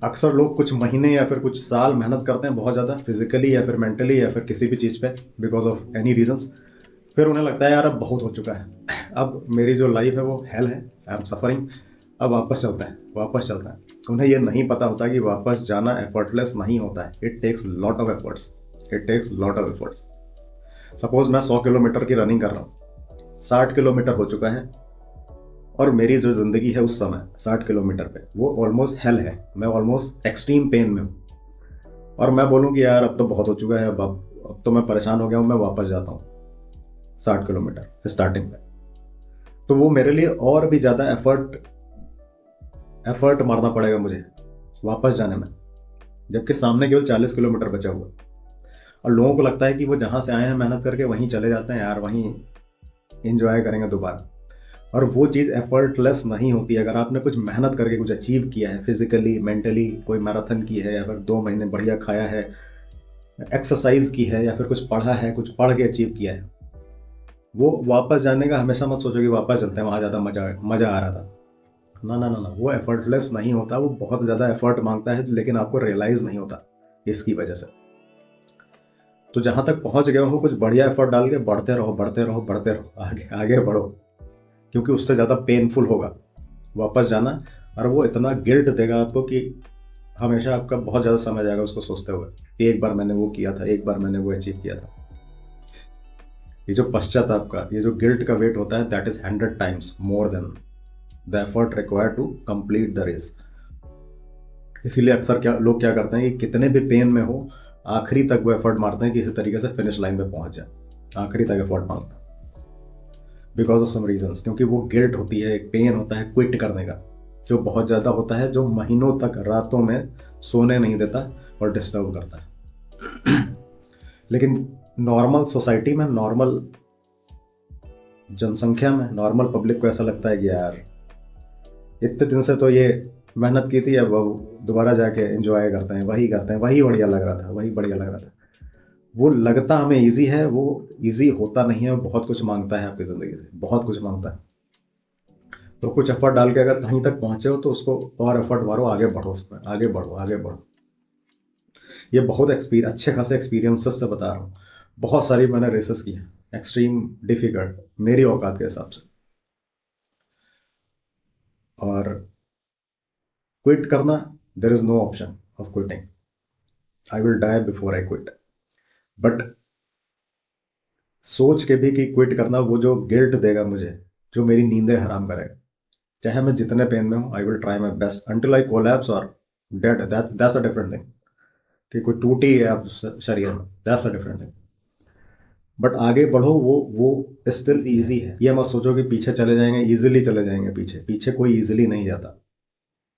अक्सर लोग कुछ महीने या फिर कुछ साल मेहनत करते हैं बहुत ज़्यादा, फिजिकली या फिर मेंटली या फिर किसी भी चीज़ पे, बिकॉज ऑफ एनी रीजंस। फिर उन्हें लगता है यार अब बहुत हो चुका है, अब मेरी जो लाइफ है वो हेल है, आई एम सफरिंग, अब वापस चलता है, वापस चलता है। उन्हें ये नहीं पता होता कि वापस जाना एफर्टलेस नहीं होता है, it takes lot of efforts, it takes lot of efforts. Suppose मैं 100 किलोमीटर की रनिंग कर रहा हूँ, 60 किलोमीटर हो चुका है, और मेरी जो ज़िंदगी है उस समय 60 किलोमीटर पे वो ऑलमोस्ट हेल है, मैं ऑलमोस्ट एक्सट्रीम पेन में हूँ। और मैं बोलूँ कि यार अब तो बहुत हो चुका है, अब तो मैं परेशान हो गया हूँ, मैं वापस जाता हूँ 60 किलोमीटर स्टार्टिंग में, तो वो मेरे लिए और भी ज़्यादा एफर्ट मारना पड़ेगा मुझे वापस जाने में, जबकि सामने केवल 40 किलोमीटर बचा हुआ है। और लोगों को लगता है कि वो जहाँ से आए हैं मेहनत करके वहीं चले जाते हैं यार, वहीं इंजॉय करेंगे दोबारा। और वो चीज़ एफर्टलेस नहीं होती। अगर आपने कुछ मेहनत करके कुछ अचीव किया है, फिजिकली मेंटली कोई मैराथन की है, या फिर 2 महीने बढ़िया खाया है, एक्सरसाइज की है, या फिर कुछ पढ़ा है, कुछ पढ़ के अचीव किया है, वो वापस जाने का हमेशा मत सोचो कि वापस चलते हैं वहाँ ज़्यादा मज़ा आ रहा था। ना ना ना ना, वो एफर्टलेस नहीं होता, वो बहुत ज़्यादा एफर्ट मांगता है, लेकिन आपको रियलाइज़ नहीं होता इसकी वजह से। तो जहाँ तक पहुँच गए हो, कुछ बढ़िया एफर्ट डाल के बढ़ते रहो, बढ़ते रहो, बढ़ते रहो, आगे आगे बढ़ो, क्योंकि उससे ज़्यादा पेनफुल होगा वापस जाना। और वो इतना गिल्ट देगा आपको कि हमेशा आपका बहुत ज़्यादा समय जाएगा उसको सोचते हुए कि एक बार मैंने वो किया था, एक बार मैंने वो अचीव किया था। ये जो पश्चाताप का, ये जो गिल्ट का वेट होता है, that is 100 times more than the effort required to complete the race. इसीलिए अक्सर लोग क्या करते हैं कि कितने भी पेन में हो, आखिरी तक वो एफर्ट मारते हैं कि किसी तरीके से फिनिश लाइन पे पहुंच जाए, आखिरी तक एफर्ट मारते हैं बिकॉज ऑफ सम रीजंस, क्योंकि वो गिल्ट होती है, एक पेन होता है क्विट करने का, जो बहुत ज़्यादा होता है, जो महीनों तक रातों में सोने नहीं देता और डिस्टर्ब करता है। लेकिन नॉर्मल सोसाइटी में, नॉर्मल जनसंख्या में, नॉर्मल पब्लिक को ऐसा लगता है कि यार इतने दिन से तो ये मेहनत की थी, अब वो दोबारा जाके एंजॉय करते हैं, वही करते हैं, वही बढ़िया लग रहा था, वही बढ़िया लग रहा था। वो लगता हमें इजी है, वो इजी होता नहीं है, बहुत कुछ मांगता है आपकी ज़िंदगी से, बहुत कुछ मांगता है। तो कुछ एफर्ट डाल के अगर कहीं तक पहुंचे हो तो उसको और एफर्ट मारो, आगे बढ़ो, उसमें आगे बढ़ो, आगे बढ़ो। ये बहुत अच्छे खासे एक्सपीरियंसेस से बता रहा हूँ। बहुत सारी मैंने रेसेस की हैं, एक्सट्रीम डिफिकल्ट मेरी औकात के हिसाब से। और क्विट करना, there is no option of quitting, I will die before I quit. But सोच के भी कि क्विट करना, वो जो गिल्ट देगा मुझे, जो मेरी नींदें हराम करेगा, चाहे मैं जितने पेन में हूँ, I will try my best until I collapse और dead, that's a different thing. कि कोई टूटी है आप शरीर में, that's a different thing. But आगे बढ़ो, वो स्टिल ईजी है। ये मत सोचो कि पीछे चले जाएंगे, ईजिली चले जाएंगे, पीछे पीछे कोई ईजिली नहीं जाता।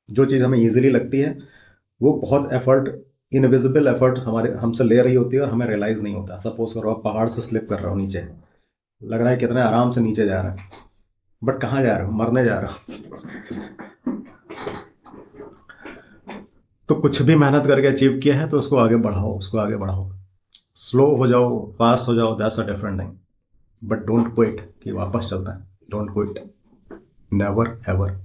जो चीज़ हमें ईजिली लगती है वो बहुत एफर्ट, इनविजिबल एफर्ट हमारे हमसे ले रही होती है और हमें रियलाइज नहीं होता। सपोज करो आप पहाड़ से स्लिप कर रहे हो नीचे, लग रहा है कितने आराम से नीचे जा रहे हैं, बट कहाँ जा रहे हो, मरने जा रहे हो। तो कुछ भी मेहनत करके अचीव किया है तो उसको आगे बढ़ाओ, उसको आगे बढ़ाओ। स्लो हो जाओ, फास्ट हो जाओ, that's a different thing, but don't quit कि वापस चलता है, डोंट क्विट, नेवर एवर।